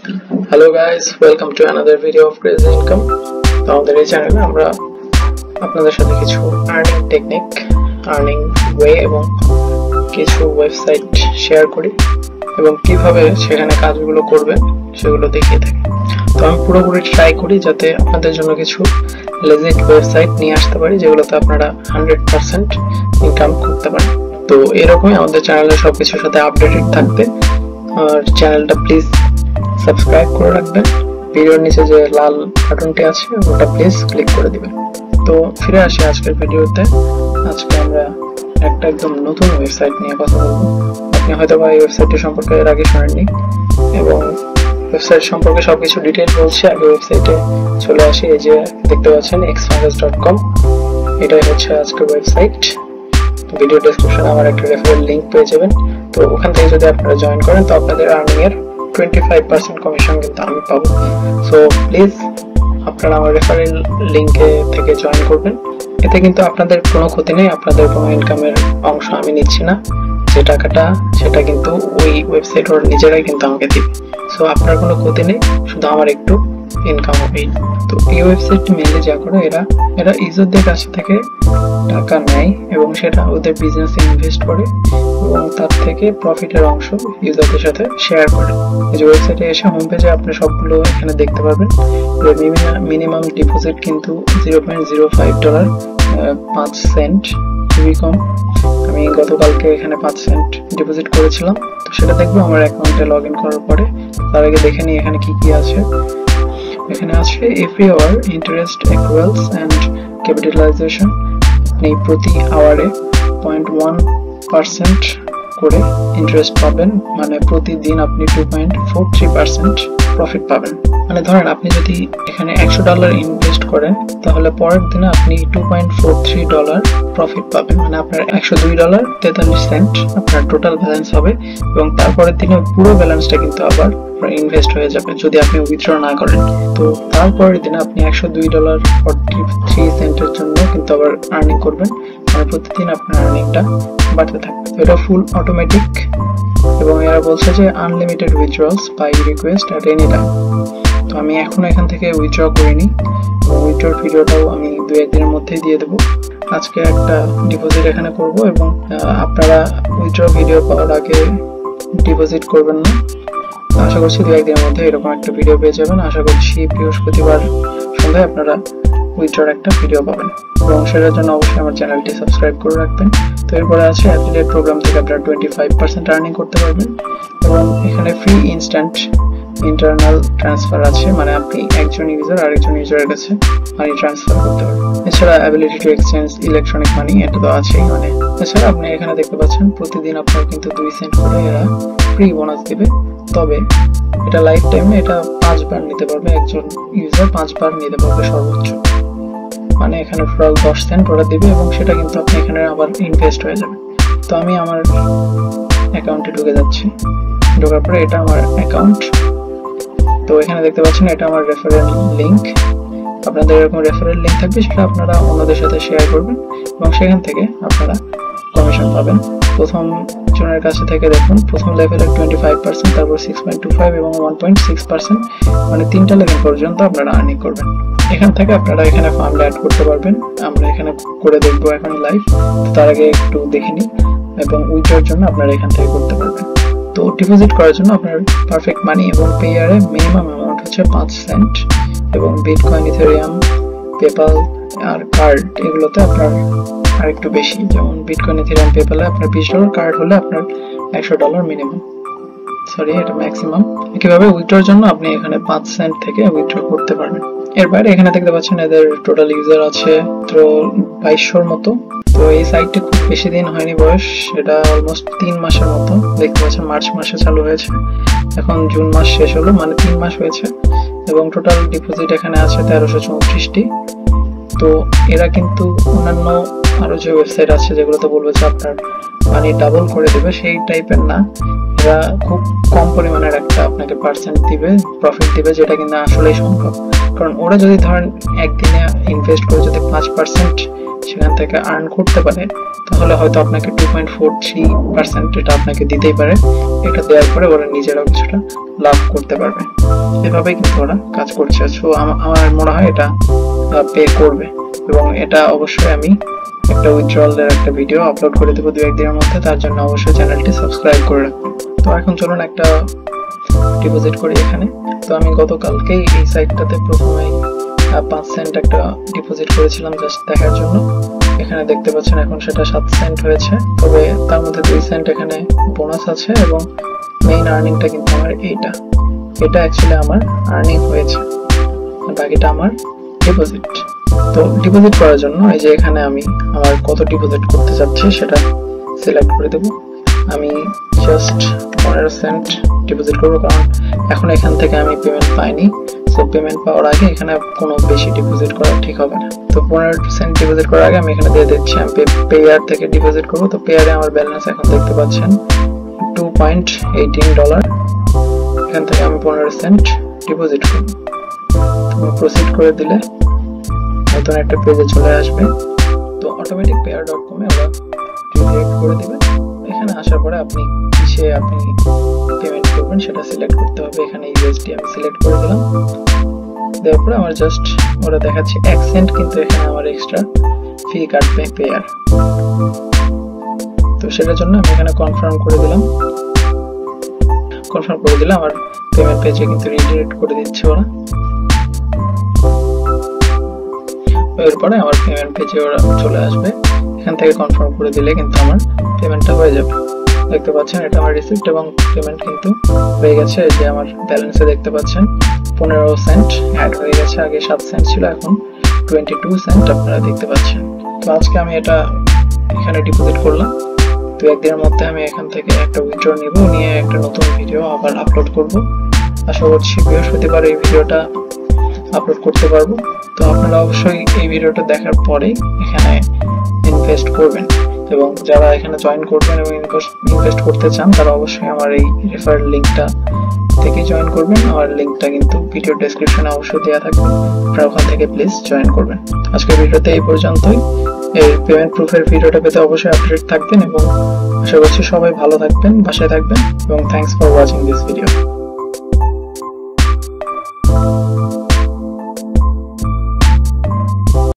Hello guys, welcome to another video of Crazy Income. তো আমাদের এই চ্যানেলে আমরা আপনাদের সাথে কিছু আর্নিং টেকনিক, আর্নিং ওয়ে এবং কিছু ওয়েবসাইট শেয়ার করি এবং কিভাবে সেখানে কাজগুলো করবেন সেগুলো দেখিয়ে থাকি। তো আমি পুরোপুরি ট্রাই করি যাতে আপনাদের জন্য কিছু লেজিট ওয়েবসাইট নিয়ে আসতে পারি যেগুলোতে আপনারা 100% ইনকাম করতে পারেন। তো এরকমই আমাদের চ্যানেলে সবকিছুর সাথে আপডেটেড থাকতে আর চ্যানেলটা প্লিজ সাবস্ক্রাইব করে রাখবেন। ভিডিওর নিচে যে লাল বাটনটি আছে ওটা প্লিজ ক্লিক করে দিবেন। তো ফিরে আসি আজকের ভিডিওতে। আজকে আমরা একটা একদম নতুন ওয়েবসাইট নিয়ে কথা বলবো। আপনি হয়তো বা এই ওয়েবসাইটটি সম্পর্কে এর আগে শোনেননি এবং ওয়েবসাইট সম্পর্কে সবকিছু ডিটেইল বলছি। আগে ওয়েবসাইটে চলে আসি। এই যে দেখতে পাচ্ছেন xfungus.com, এটাই হচ্ছে আজকের ওয়েবসাইট। ভিডিও ডেসক্রিপশনে আমার একটা রেফারেল লিংক পেয়ে যাবেন। তো ওখান থেকে যদি আপনারা জয়েন করেন তো আপনাদের আর্নিং এর 25% কমিশন কিন্তু আমি পাবো। সো প্লিজ আপনারা আমার রেফারেল লিংকে থেকে জয়েন করবেন। এতে কিন্তু আপনাদের কোনো ক্ষতি নেই, আপনাদের কোনো ইনকামের অংশ আমি নিচ্ছি না। যে টাকাটা সেটা কিন্তু ওই ওয়েবসাইট ওর নিজেরাই কিন্তু আমাকে দিবে। সো আপনার কোনো ক্ষতি নেই, শুধু আমার একটু ইনকাম হবেই। তো এই ওয়েবসাইটটি মেনলি যা করে এরা ইউজারদের কাছ থেকে টাকা নেয় এবং সেটা ওদের বিজনেসে ইনভেস্ট করে এবং তার থেকে প্রফিটের অংশ ইউজারদের সাথে শেয়ার করে। এই যে ওয়েবসাইটে এসে হোম পেজে আপনি সবগুলো এখানে দেখতে পারবেন। মিনিমাম ডিপোজিট কিন্তু $0.05, 5 সেন্ট, খুবই কম। আমি গতকালকে এখানে 5 সেন্ট ডিপোজিট করেছিলাম। তো সেটা দেখবো আমার অ্যাকাউন্টে লগ ইন করার পরে। তার আগে দেখে নিই এখানে কি কি আছে। এখানে আছে every hour interest accruals and capitalization. আপনি প্রতি আওয়ারে 0.1% করে ইন্টারেস্ট পাবেন, মানে প্রতিদিন আপনি 2.43% প্রফিট পাবেন। মানে ধরেন আপনি যদি এখানে $100 ইনভেস্ট করেন তাহলে পরের দিনে আপনি $2.43 প্রফিট পাবেন। মানে আপনার $102.43 আপনার টোটাল ব্যালেন্স হবে এবং তারপরের দিনে পুরো ব্যালেন্সটা কিন্তু আবার ইনভেস্ট হয়ে যাবে যদি আপনি উইথড্র না করেন। তো তারপরের দিনে আপনি $102.43 জন্য কিন্তু আবার আর্নিং করবেন। মানে প্রতিদিন আপনার আর্নিংটা বাড়তে থাকবে। এটা ফুল অটোমেটিক এবং এরা বলছে যে unlimited withdrawals by request at any time. তো আমি এখনো এখান থেকে উইথড্র করিনি এবং উইথড্রর ভিডিওটাও আমি 2-1 দিনের মধ্যেই দিয়ে দেবো। আজকে একটা ডিপোজিট এখানে করব এবং আপনারা উইথড্র ভিডিও পাওয়ার আগে ডিপোজিট করবেন না। আশা করছি 2-1 দিনের মধ্যে এরকম একটা ভিডিও পেয়ে যাবেন। আশা করছি বৃহস্পতিবার সন্ধ্যায় আপনারা উইথড্রর একটা ভিডিও পাবেন এবং সেটার জন্য অবশ্যই আমার চ্যানেলটি সাবস্ক্রাইব করে রাখবেন। তো এরপরে আছে অ্যাফিলিয়েট প্রোগ্রাম থেকে আপনারা 25% আর্নিং করতে পারবেন এবং এখানে ফ্রি ইনস্ট্যান্ট ইন্টারনাল ট্রান্সফার আছে, মানে আপনি একজন ইউজার আরেকজন ইউজারের কাছে মানি ট্রান্সফার করতে পারবেন। এছাড়া ability to exchange electronic money, এটা তো আছেই। মানে এছাড়া আপনি এখানে দেখতে পাচ্ছেন প্রতিদিন আপনার কিন্তু 2 সেন্ট করে এরা ফ্রি বোনাস দিবে। তবে এটা লাইফ টাইমে এটা 5 বার নিতে পারবে, একজন ইউজার 5 বার নিতে পারবে সর্বোচ্চ। মানে এখানে টোটাল 10 সেন্ট ওরা দিবে এবং সেটা কিন্তু আপনি এখানে আবার ইনভেস্ট হয়ে যাবে। তো আমি আমার অ্যাকাউন্টে ঢুকে যাচ্ছি। ঢোকার পরে এটা আমার অ্যাকাউন্ট। তো এখানে দেখতে পাচ্ছেন এটা আমার রেফারেল লিংক। আপনাদের এরকম রেফারেল লিংক থাকবে, সেটা আপনারা অন্যদের সাথে শেয়ার করবেন এবং সেখান থেকে আপনারা কমিশন পাবেন। প্রথম জনের কাছে থেকে দেখুন প্রথম লেভেলের 25%, তারপর 6.25 এবং 1.6%, মানে 3টা লেভেল পর্যন্ত আপনারা আর্নিং করবেন। এখান থেকে আপনারা এখানে ফান্ড অ্যাড করতে পারবেন। আমরা এখানে করে দেখবো এখন লাইভ। তার আগে একটু দেখে নিই এবং উইথড্রর জন্য আপনারা এখান থেকে করতে পারবেন। তো ডিপোজিট করার জন্য আপনার পারফেক্ট মানি এবং পেয়ারে মিনিমাম অ্যামাউন্ট হচ্ছে 5 সেন্ট এবং বিটকয়েন, ইথেরিয়াম, পেপাল আর কার্ড এগুলোতে আপনার আরেকটু বেশি। যেমন বিটকয়েন, ইথেরিয়াম, পেপালে আপনার $20, কার্ড হলে আপনার $100 মিনিমাম, সরি এটা ম্যাক্সিমাম। কিভাবে উইথড্রর জন্য আপনি এখানে 5 সেন্ট থেকে উইথড্র করতে পারবেন। এর বাইরে এখানে দেখতে পাচ্ছেন এদের টোটাল ইউজার আছে তো 2200-র মতো। তো এই সাইটটি খুব বেশি দিন হয়নি বয়স, এটা অলমোস্ট 3 মাসের মতো। দেখতে পাচ্ছেন মার্চ মাসে চালু হয়েছে, এখন জুন মাস শেষ হলো, মানে 3 মাস হয়েছে এবং টোটাল ডিপোজিট এখানে আছে 1334টি। তো এরা কিন্তু অন্যান্য আরো যে ওয়েবসাইট আছে যেগুলোতে বলবে যে আপনার মানি ডাবল করে দেবে, সেই টাইপের না। এরা খুব কম পরিমাণের একটা আপনাকে পার্সেন্ট দিবে, প্রফিট দিবে, যেটা কিন্তু আসলেই সম্ভব। কারণ ওরা যদি ধরেন একদিনে ইনভেস্ট করে যদি 5% সেখান থেকে আর্ন করতে পারে, তাহলে হয়তো আপনাকে 2.43% এটা আপনাকে দিতেই পারে। এটা দেওয়ার পরে ওরা নিজেরাও কিছুটা লাভ করতে পারবে। এভাবে কিন্তু ওরা কাজ করছে। সো আমার মনে হয় এটা পে করবে, এবং এটা অবশ্যই আমি একটা উইথড্রয়ালের একটা ভিডিও আপলোড করে দেবো 2-1 দিনের মধ্যে। তার জন্য অবশ্যই চ্যানেলটি সাবস্ক্রাইব করে রাখবেন। তো এখন চলুন একটা ডিপোজিট করি এখানে। তো আমি গতকালকেই এই সাইটটাতে প্রথমেই 5 সেন্ট একটা ডিপোজিট করেছিলাম জাস্ট দেখার জন্য। এখানে দেখতে পাচ্ছেন এখন সেটা 7 সেন্ট হয়েছে, তবে তার মধ্যে 2 সেন্ট এখানে বোনাস আছে, এবং মেইন আর্নিংটা কিন্তু আমার এটা অ্যাকচুয়ালি আমার আর্নিং হয়েছে, বাকিটা আমার ডিপোজিট। তো ডিপোজিট করার জন্য এই যে এখানে আমি আমার কত ডিপোজিট করতে চাচ্ছি সেটা সিলেক্ট করে দেব। আমি জাস্ট 15 সেন্ট ডিপোজিট করবো, কারণ এখন এখান থেকে আমি পেমেন্ট পাইনি। সো পেমেন্ট পাওয়ার আগে এখানে কোনো বেশি ডিপোজিট করা ঠিক হবে না। তো 15 সেন্ট ডিপোজিট করার আগে আমি এখানে দিয়ে দিচ্ছি আমি পেয়ার থেকে ডিপোজিট করবো। তো পেয়ারে আমার ব্যালেন্স এখন দেখতে পাচ্ছেন $2.18। এখান থেকে আমি 15 সেন্ট ডিপোজিট করবো। প্রসিড করে দিলে নতুন একটা পেজে চলে আসবে। তো অটোমেটিক payer.com এ আমরা রিডিরেক্ট করে দিবেন। এখানে আসার পরে আপনি কিসে আপনি পেমেন্ট করবেন সেটা সিলেক্ট করতে হবে। এখানে USD আমি সিলেক্ট করে দিলাম। দেওয়ার পরে আমার জাস্ট ওরা দেখাচ্ছে 1 সেন্ট, কিন্তু এখানে আমার এক্সট্রা ফি কাটবে পেয়ার। তো সেটার জন্য আমি এখানে কনফার্ম করে দিলাম। আমার পেমেন্ট পেজে কিন্তু রিডিরেক্ট করে দিচ্ছে ওরা। এরপরে আমার পেমেন্ট পেজে ওরা চলে আসবে। এখান থেকে কনফার্ম করে দিলে কিন্তু আমার পেমেন্টটা হয়ে যাবে। দেখতে পাচ্ছেন এটা আমার রিসিপ্ট, এবং পেমেন্ট কিন্তু হয়ে গেছে। এই যে আমার ব্যালেন্সে দেখতে পাচ্ছেন 15 সেন্ট অ্যাড হয়ে গেছে। আগে 7 সেন্ট ছিল, এখন 22 সেন্ট আপনারা দেখতে পাচ্ছেন। তো আজকে আমি এটা এখানে ডিপোজিট করলাম। 2-1 দিনের মধ্যে আমি এখান থেকে একটা উইথড্র নিব, নিয়ে একটা নতুন ভিডিও আবার আপলোড করব। আশা করছি বৃহস্পতিবার এই ভিডিওটা আপলোড করতে পারবো। তো আপনারা অবশ্যই এই ভিডিওটা দেখার পরে এখানে ইনভেস্ট করবেন, এবং যারা এখানে জয়েন করবেন এবং ইনভেস্ট করতে চান তারা অবশ্যই আমার এই রেফারেল লিঙ্কটা থেকে জয়েন করবেন। আমার লিঙ্কটা কিন্তু ভিডিও ডেসক্রিপশনে অবশ্যই দেওয়া থাকবে, আপনারা ওখান থেকে প্লিজ জয়েন করবেন। আজকের ভিডিওতে এই পর্যন্তই। এই পেমেন্ট প্রুফের ভিডিওটা পেতে অবশ্যই আপডেট থাকবেন, এবং আশা করছি সবাই ভালো থাকবেন, বাসায় থাকবেন, এবং thanks for watching this video.